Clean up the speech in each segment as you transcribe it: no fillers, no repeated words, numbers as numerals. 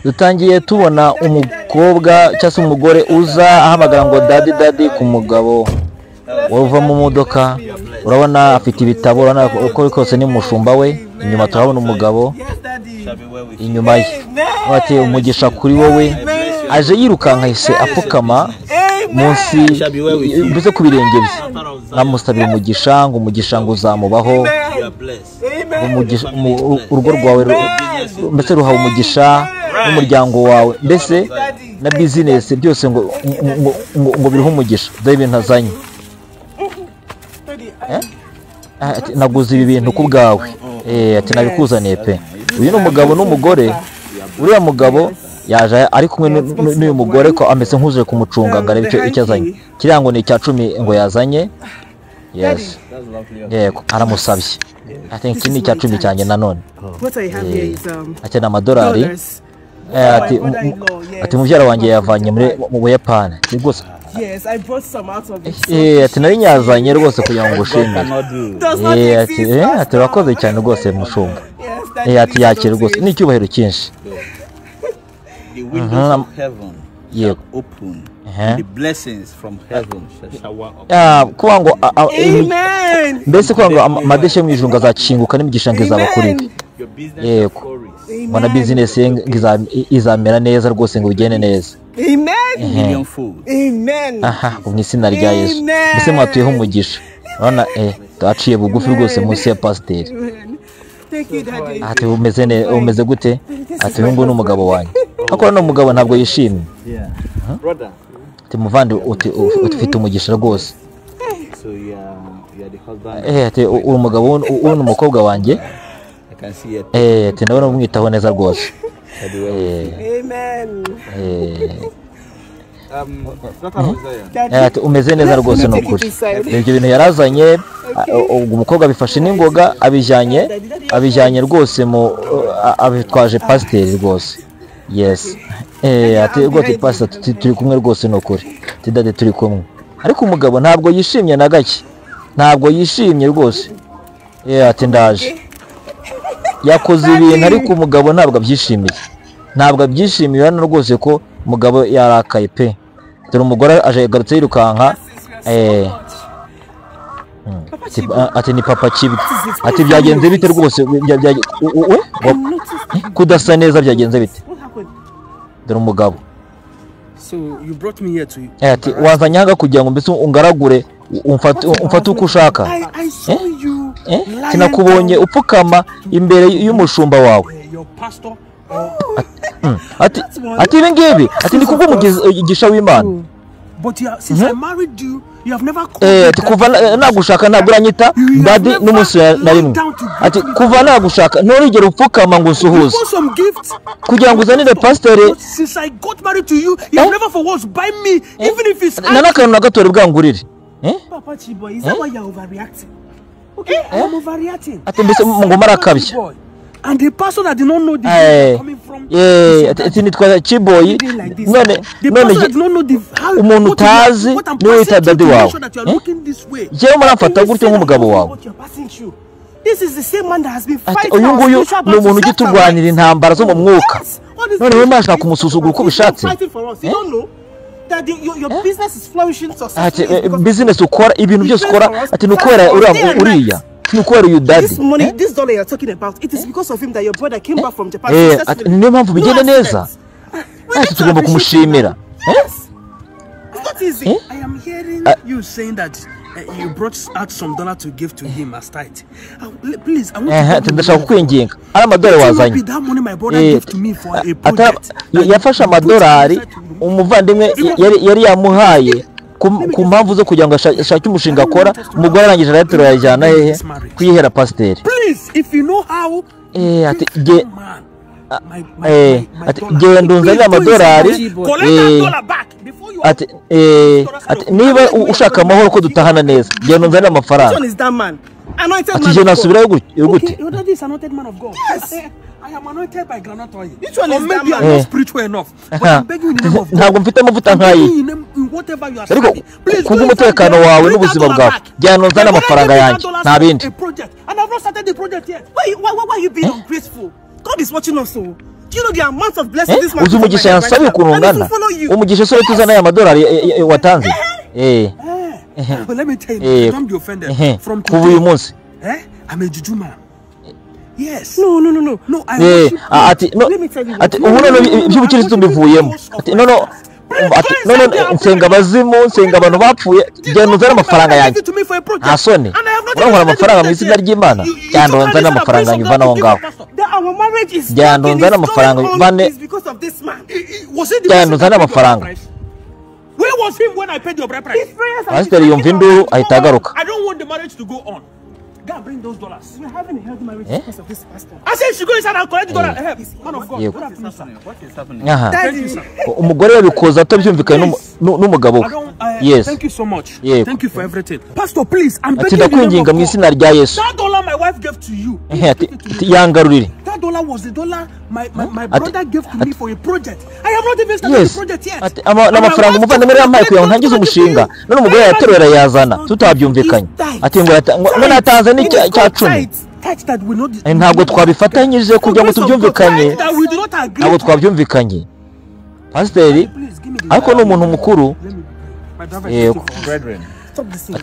dutangiye tubona umukobwa cyangwa umugore uza ahamagara ngo daddy ku mugabo wava mu modoka. Urabona afite ibitabo, urabona uko kose ni mushumba we. Inyuma turabona umugabo inyuma ye. Ati umugisha kuri wowe. Aje yirukanka hise apfukama munsi bize ku birenge bye. Namusabira umugisha ngo uzamubaho. Umugisha urugo rwawe mbese ruhawe umugisha n'umuryango wawe mbese na business byose ngo biriho umugisha. Dore ibintu azanye. Naguze ibi bintu ku bwawe. Ati nabikuzaniye pe. Uyu ni umugabo n'umugore. Uriya mugabo yaje ari kumwe n'uyu mugore ko ameze nk'uje kumucunga ngo arebe icyo azanye. Kirango ni cya 10 ngo yazanye. Yes. Yego aramusabye. Ati iki ni cya 10 cyanjye nanone. Ati na amadolari. Ati mubyara wanjye yavanye mu Buyapani. Rwose. Yes, I brought some out of it. Ati nari nyazanye rwose kugira ngo ushimire. Ati urakoze cyane rwose mushumba. Ati yakira rwose ni cyubahiro cyinshi. The windows of heaven shall open. The blessings from heaven shall shower up. Kuba ngo amen. Mbese kuba ngo amadeshe mu ijunga azakinguka n'imigisha ngizaba kuri. Yego. Mana business izamera neza rwose ngo bigene neza. Amen. Amen. Aha, umwisina rya Yesu. Mbese mwatuyeho umugisha. Urabona twaciye bugufi rwose munsi ya pasiteri. Ati umeze gute? Ati ngo n'umugabo wanjye. Akora no mugabo ntabwo yishimye. Brother. Ati muvandi ufite umugisha rwose. So you are the husband. Ati umugabo n'umukobwa wanjye. I can see it. Ati nawe umwitaho neza rwose. Amen. Ati umeze neza rwose no kuri. Ibyo bintu yarazanye umukobwa bifashe n'ingoga abijyanye rwose mu abitwaje pasiteri rwose. Yes. Ati rwose pasiteri turi kumwe rwose no kuri. Tidade turi kumwe. Ariko umugabo ntabwo yishimye na gake. Ntabwo yishimye rwose. Ati ndaje. Yakoze ibintu ariko umugabo ntabwo abyishimiye. Ntabwo abyishimiye hano rwose ko umugabo yarakaye pe. Dore umugore aje garutse yirukanka. Ati ni papa Kibi. Ati byagenze bite rwose kudasa neza byagenze bite. Dore umugabo. So you brought me here to. Ati wazanye hanga kugira ngo mbese ungaragure umfate uko ushaka. Kinakubonye upfukama imbere y'umushumba wawe. Ati ngibi ati ndi kubwumugisha w'Imana. But since I married you, you have never called. Ati kuva nagushaka naguranyita daddy n'umunsi na rimwe. Ati kuva nagushaka ntorigera upfukama ngo usuhuze. Kugira ngo uzanire pastor. Since I got married to you, you have never for once buy me even if it's nanakano nagatore bwangurire. Papa Chibo, is that why you are overreacting? Okay, I am overreacting. Ati mbese ngo marakabya. And the person that did not know the coming from ati nitwa Chiboy none umuntu utazi niwe wita daddy wawe. Jewe murafata gutyo nk'umugabo wawe. This is the same man that has been fighting. Uyu nguyu ni umuntu ugitugwanira intambara zo mu mwuka. None we mashaka kumusuzugura uko bishatse. That your business is flourishing successfully. Ati business ukora ibintu byose ukora ati nukwera uriya. You daddy. This dollar you're talking about, it is because of him that your brother came back from Japan. Niyo mpamvu bigenda neza. Ati tugomba kumushimira. It's not easy. I am hearing you saying that you brought out some dollar to give to him as tithe. Please, I want to ndashaka kwinginga. Ari amadolari wazanye. That money my brother gave to me for a project. Yafasha amadolari umuvandimwe yari yamuhaye ku mpamvu zo kugira ngo ashake umushinga akora. Umugore arangije aratero yajyana hehe kwihera pasiteri. Please, if you know how. Ati genda unzanire amadolari. Ati niba ushaka amahoro ko dutahana neza genda unzanire amafaranga. Ati je nasubirayo gute? I am anointed by granite oil. Which one is maybe I'm not spiritual enough. But I'm begging you in the name of God. Ntabwo mfite amavuta nkayi. Whatever you are saying. Please kubw'umutekano wawe n'ubuzima bwawe. Jyana unzane amafaranga yanjye. Nta bindi. And I've not started the project yet. Why you being ungrateful? God is watching us so. you know the amount of blessings this man. Uzi umugisha yansabiye kurungana. Umugisha so tuzana ya madolari watanze. But let me tell you, don't be offended. From uyu munsi. I'm a juju man. Yes. No. No, I worship. Let me tell you. Ubu by'ubukirisitu mbivuyemo. No, nsenga abazimu, nsenga abantu bapfuye, genda uzane amafaranga yanjye. Asone. Urabona amafaranga mu izina ry'Imana. Genda uzane amafaranga yanjye vana aho ngaho. Genda uzane amafaranga vane. Genda uzane amafaranga. Where was him when I paid your bride price? Pastor yumva induru ahita agaruka. I don't want the marriage to go on. Go and bring those dollars. We're having a healthy marriage because of this pastor. I said she go inside and collect the dollar. Man of God. What is happening? Thank you, sir. Umugore yabikoza atabyumvikanye n'umugabo we. Yes. Thank you so much. Yeah. Thank you for everything. Pastor, please, I'm begging you. Ndakwinginga mu izina rya Yesu. That dollar my wife gave to you. Yangarurire. That dollar was the dollar my brother gave to me for a project. I have not even started the project yet. Amafaranga umuvandimwe yampaye kugira ngo ntangize umushinga. None umugore yaterera yazana tutabyumvikanye. Ati ngo natanze ni cya 10. Ntabwo twabifatanyije kugira ngo tubyumvikanye. Ntabwo twabyumvikanye. Pastor, ariko ni umuntu mukuru. Yego. Stop this thing.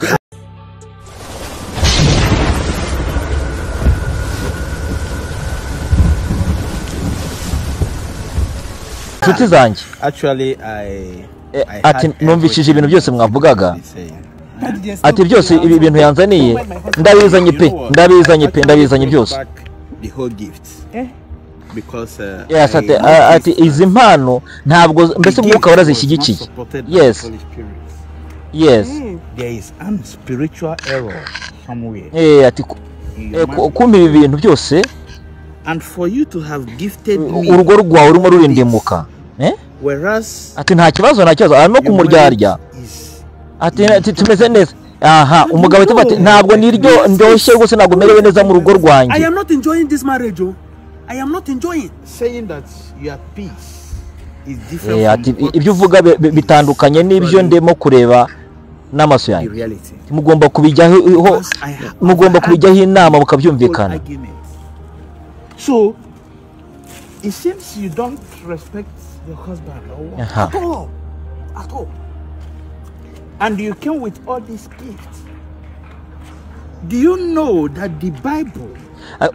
Nshuti zanjye. Actually, ati numvishije ibintu byose mwavugaga. Ati byose ibi bintu yanzaniye ndabizanye byose. The whole gift. Because yes, ati izi mpano ntabwo mbese mwuka warazishyigikiye. Yes. Yes. There is a spiritual error somewhere. Ati kumva ibi bintu byose. And for you to have gifted me. Urugo rwawe urimo rurindimuka. Whereas ati nta kibazo arimo kumuryarya. Ati tumeze neza. Aha, umugabo ati ntabwo niryo ndoshye rwose ntabwo merewe neza mu rugo rwanjye. I am not enjoying this marriage. I am not enjoying. Saying that your peace is different. Ati ibyo uvuga bitandukanye n'ibyo ndemo kureba n'amaso yanjye. Mugomba kubijyaho inama mukabyumvikana. So it seems you don't respect your husband at all. And you came with all these gifts. Do you know that the Bible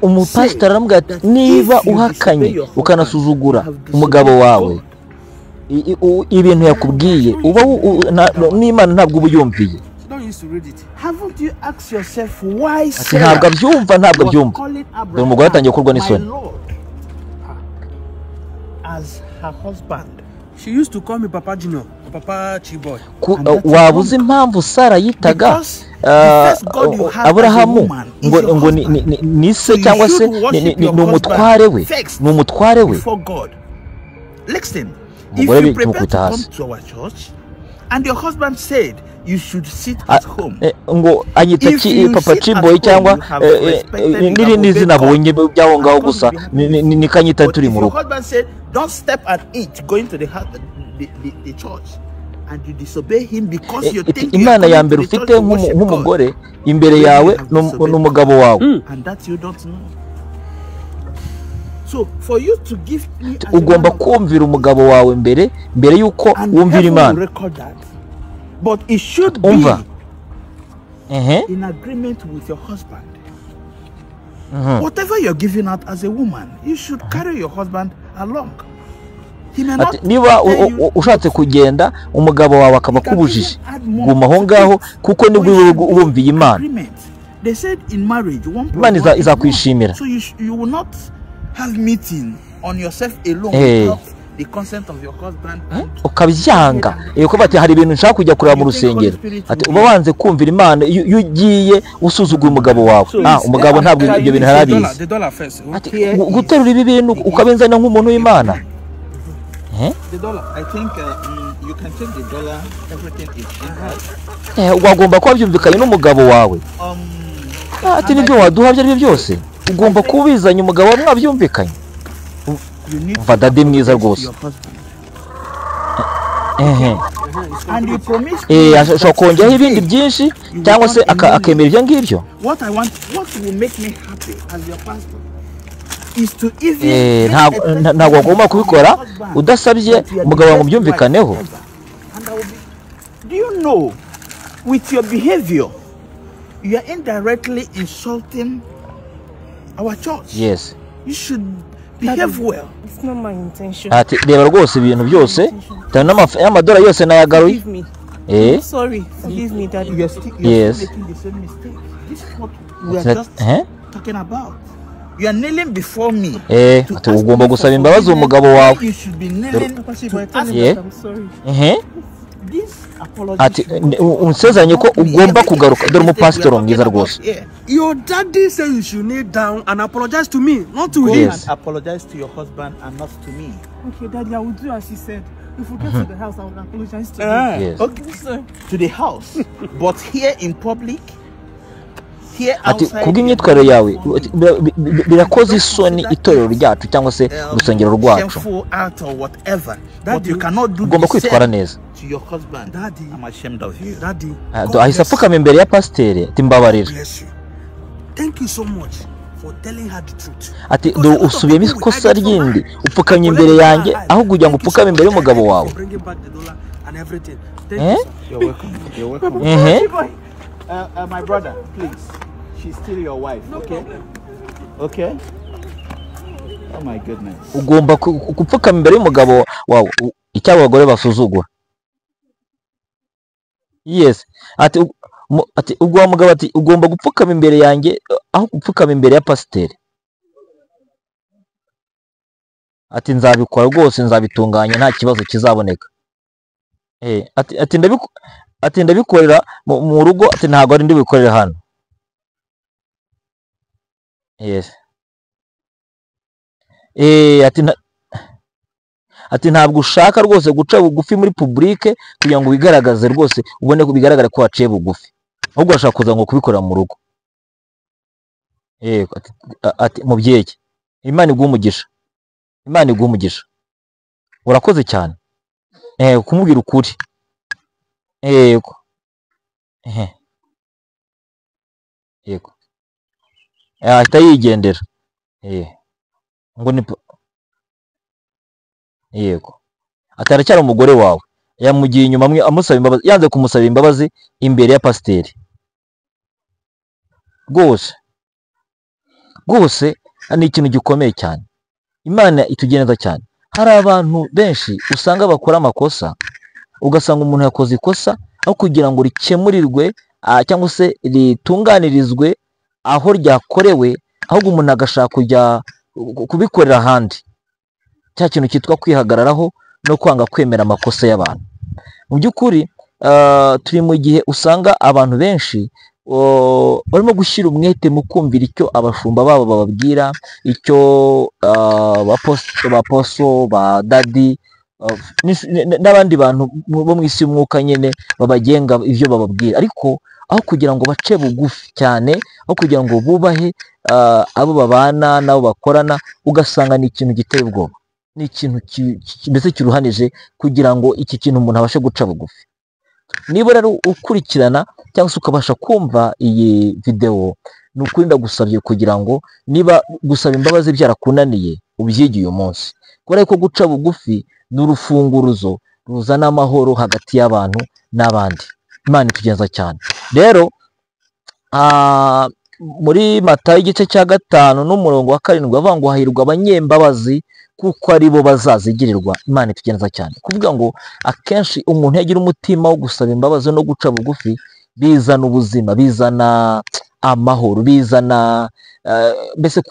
umupasiteri aramubwira ati niba uhakanye ukanasuzugura umugabo wawe ibintu yakubwiye uba n'Imana ntabwo ubuyumviye. Haven't you asked yourself why ntabwo abyumva dore umugore atangiye gukorwa n'isoni. As her husband, she used to call me Papa Junior, Papa Chiboy. Wabuze impamvu Sara yitaga Aburahamu ngo ni se cyangwa se ni umutware we. Listen, if you prepare to come to our church and your husband said you should sit at home, ngo anyita Papa Chiboy cyangwa n'irindi zina bonye byaho ngaho gusa ni kanyita turi mu rugo. Your husband said don't step and eat going to the church, and you disobey him because you think Imana ya mbere ufite nk'umugore imbere yawe n'umugabo wawe. And that you don't know. So for you to give me, ugomba kumvira umugabo wawe mbere yuko wumvira Imana. But it should be in agreement with your husband. Whatever you're giving out as a woman, you should carry your husband along. Niba ushatse kugenda umugabo wawe akaba kubujije guma aho ngaho kuko nibwo wumviye Imana. They said in marriage Imana izakwishimira. So you will not have meeting on yourself alone without the consent of your husband. Ukabyanga yuko bati hari ibintu nshaka kujya kureba mu rusengero. Ati uba wanze kumvira Imana iyo ugiye usuzuguye umugabo wawe. Umugabo ntabwo ibyo bintu harabizi. Guterura ibi bintu ukabenzana nk'umuntu w'Imana. The dollar. I think you can take the dollar. Everything is in. Wagomba kuba byumvikanye n'umugabo wawe. Ati nibyo waduha byo byose. Ugomba kubizanya umugabo wawe mwabyumvikanye. Umva dade mwiza rwose. And you promise. Ashobora kongeraho ibindi byinshi cyangwa se akemera ibyo ngibyo. What will make me happy as your pastor is to even ntabwo agomba kubikora udasabye umugabo wawe mubyumvikaneho. Do you know, with your behavior, you are indirectly insulting our church? Yes. You should behave well. It's not my intention. Ati reba rwose ibintu byose y'amadora yose nayagaruye. I'm sorry, forgive me, Daddy. You're still Yes. making the same mistake. This is what we are just talking about. You are kneeling before me. Ati ugomba gusaba imbabazi umugabo wawe. You should be kneeling to ask I'm sorry. this apology. Ati unsezeranye ko ugomba kugaruka dore umupasitoro mwiza rwose. Your daddy said you should kneel down and apologize to me, not to him. And apologize to your husband and not to me. Okay, Daddy, I will do as he said. If we get to the house, I will apologize to you. Yes. Okay, Sir. to the house. But here in public, here Ati outside, kubw'imyitwarire yawe birakoze isoni itorero ryacu cyangwa se urusengero rwacu. shameful act or whatever. But you cannot do Ugomba the kwitwara same neza. to your husband. Daddy, I'm ashamed of you. Daddy, Ahise apfukama imbere ya pasiteri ati mbabarira. bless you. Thank you so much for telling her the truth. Ati do usubiyemo ikosa ryindi upfukamye imbere yanjye aho kugira ngo upfukame imbere y'umugabo wawe. Bringing back the dollar and everything. Thank you, sir. You're welcome. You're welcome. Mhm. My brother, please. She's still your wife, okay? Okay? Oh my goodness. Ugomba gupfukama imbere y'umugabo wawe icyo abagore basuzugura. Yes. Ati ubwo mugabo ati ugomba gupfukama imbere yanjye aho gupfukama imbere ya pasiteri. Ati nzabikora rwose, nzabitunganya nta kibazo kizaboneka. Ati ndabikorera mu rugo, ati ntabwo ari ndibikorera hano. Yes. Ati ntabwo ushaka rwose guca bugufi muri publique kugira ngo bigaragaze rwose ubone ko bigaragara ko waciye bugufi. Ahubwo urashaka kuza ngo kubikorera mu rugo. Ati mubyeyi, Imana iguha umugisha. Imana iguha umugisha. Urakoze cyane. Kumubwira ukuri. Yego. Yego. Ahita yigendera. Ngo ni yego. Ataracyari umugore wawe. Yamugiye inyuma amwe amusaba imbabazi, yanze kumusaba imbabazi imbere ya pasiteri. Rwose ni ikintu gikomeye cyane. Imana itugeneza cyane. Hari abantu benshi usanga bakora amakosa, ugasanga umuntu yakoze ikosa aho kugira ngo rikemurirwe cyangwa se ritunganirizwe aho ryakorewe, ahubwo umuntu agashaka kujya kubikorera ahandi. Cya kintu cyitwa kwihagararaho no kwanga kwemera amakosa y'abantu. Mu by'ukuri turi mu gihe usanga abantu benshi barimo gushyira umwete mu kumvira icyo abashumba babo bababwira, icyo abaposo ba dadi n'abandi bantu bo mu isi y'umwuka nyine babagenga ibyo bababwira. Ariko aho kugira ngo bace bugufi cyane, aho kugira ngo bubahe abo babana n'abo bakorana, ugasanga ni ikintu giteye ubwoba, ni ikintu mbese kiruhanije kugira ngo iki kintu umuntu abashe guca bugufi. Niba rero ukurikirana cyangwa se ukabasha kumva iyi video, ni ukuri ndagusabye kugira ngo niba gusaba imbabazi byarakunaniye ubyigiye uyu munsi, kubera ko guca bugufi ni urufunguruzo ruzana amahoro hagati y'abantu n'abandi. Imana itugenza cyane. Rero muri Matayo igice cya 5 n'umurongo wa 7 bavuga ngo hahirwa abanyembabazi kuko ari bo bazazigirirwa. Imana itugenza cyane. Kuvuga ngo akenshi umuntu yagira umutima wo gusaba imbabazi no guca bugufi, bizana ubuzima, bizana amahoro, bizana mbese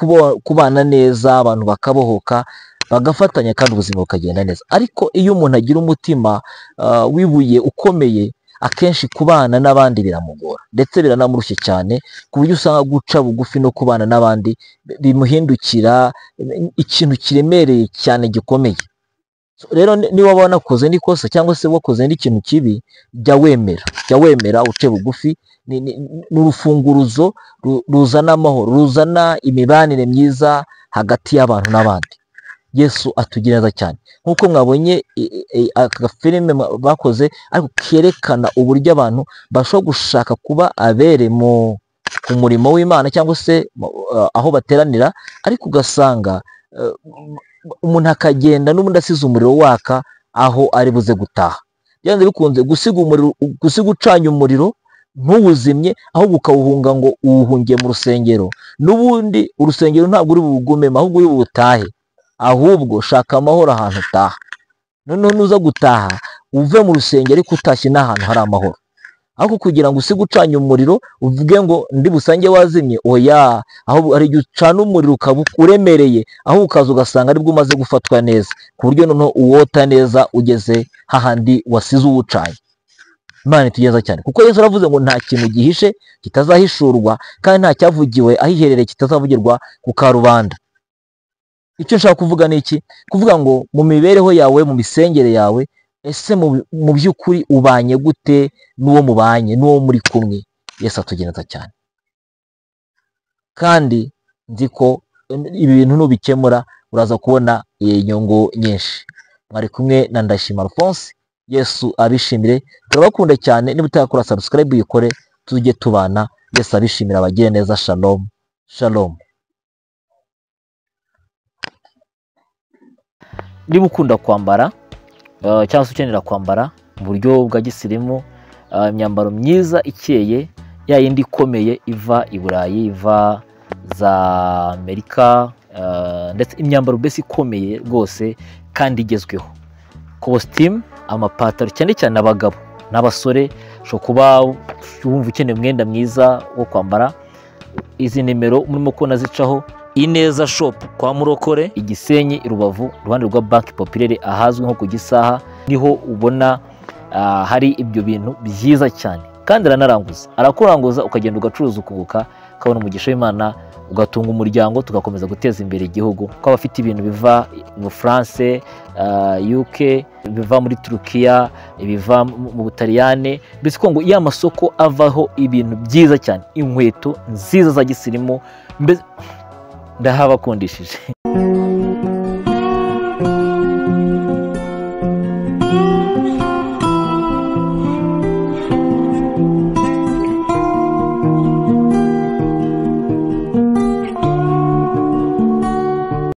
kubana neza, abantu bakabohoka bagafatanya kandi ubuzima bukagenda neza. Ariko iyo umuntu agira umutima wibuye ukomeye, akenshi kubana n'abandi biramugora ndetse biranamurushye cyane, ku buryo usanga guca bugufi no kubana n'abandi bimuhindukira ikintu kiremereye cyane gikomeye. Rero niba wabona koze n'ikosa cyangwa se wakoze n'ikintu kibi, jya wemera uce bugufi. Ni urufunguruzo ruzana amahoro, ruzana imibanire myiza hagati y'abantu n'abandi. Yesu atugenza cyane. Nkuko mwabonye aka filime bakoze, ariko kerekana uburyo abantu bashobora gushaka kuba abere mu umurimo w'Imana cyangwa se aho bateranira, ariko ugasanga umuntu akagenda n'ubundi asize umuriro waka aho ari buze gutaha. Byanze bikunze gusiga ucanye umuriro ntuwuzimye, ahubwo ukawuhunga ngo uwuhungiye mu rusengero, n'ubundi urusengero ntabwo uri bugumemo, ahubwo uri butahe. Ahubwo shaka amahoro ahantu utaha. Noneho nuza gutaha uve mu rusengero ariko utashye n'ahantu hari amahoro, aho kugira ngo usige ucanye umuriro uvuge ngo ndi busange wazimye. Oya, aho hari igihe ucana umuriro ukaba uremereye, aho ukaza ugasanga aribwo umaze gufatwa neza, ku buryo noneho uwota neza ugeze hahandi wasize uwucanye. Imana itugeza cyane, kuko Yesu aravuze ngo nta kintu gihishe kitazahishurwa, kandi nta cyavugiwe ahiherereye kitazavugirwa ku karubanda. Icyo nshaka kuvuga ni iki? Kuvuga ngo mu mibereho yawe, mu misengere yawe, ese mu by'ukuri ubanye gute n'uwo mubanye, n'uwo muri kumwe? Yesu atugenza cyane, kandi nzi ko ibi bintu nubikemura uraza kubona inyungu nyinshi. Mwari kumwe na Ndashima Alphonse. Yesu abishimire, turabakunda cyane. Niba utakora subscribe uyikore, tujye tubana. Yesu abishimira, abagire neza. Shalom shalom. Niba ukunda kwambara cyangwa se ukenera kwambara mu buryo bwa gisirimu, imyambaro myiza ikeye, ya yindi ikomeye iva i Burayi, iva za Amerika, ndetse imyambaro mbese ikomeye rwose kandi igezweho, costume, amapataro, cyane cyane abagabo n'abasore. Ushobora kuba wumva ukeneye umwenda mwiza wo kwambara, izi nimero murimo kubona zicaho: Ineza Shop kwa Murokore, Igisenyi, i Rubavu, iruhande rwa Banki Populaire ahazwi nko ku Gisaha. Niho ubona hari ibyo bintu byiza cyane, kandi aranaranguza, arakuranguza ukagenda ugacuruza ukunguka, ukabona umugisha w'Imana, ugatunga umuryango, tugakomeza guteza imbere igihugu. Ko abafite ibintu biva mu France, UK, biva muri Turukiya, biva mu Butaliyane, mbese ko ngo ya masoko avaho ibintu byiza cyane, inkweto nziza za gisirimu, mbese ndahabakundishije.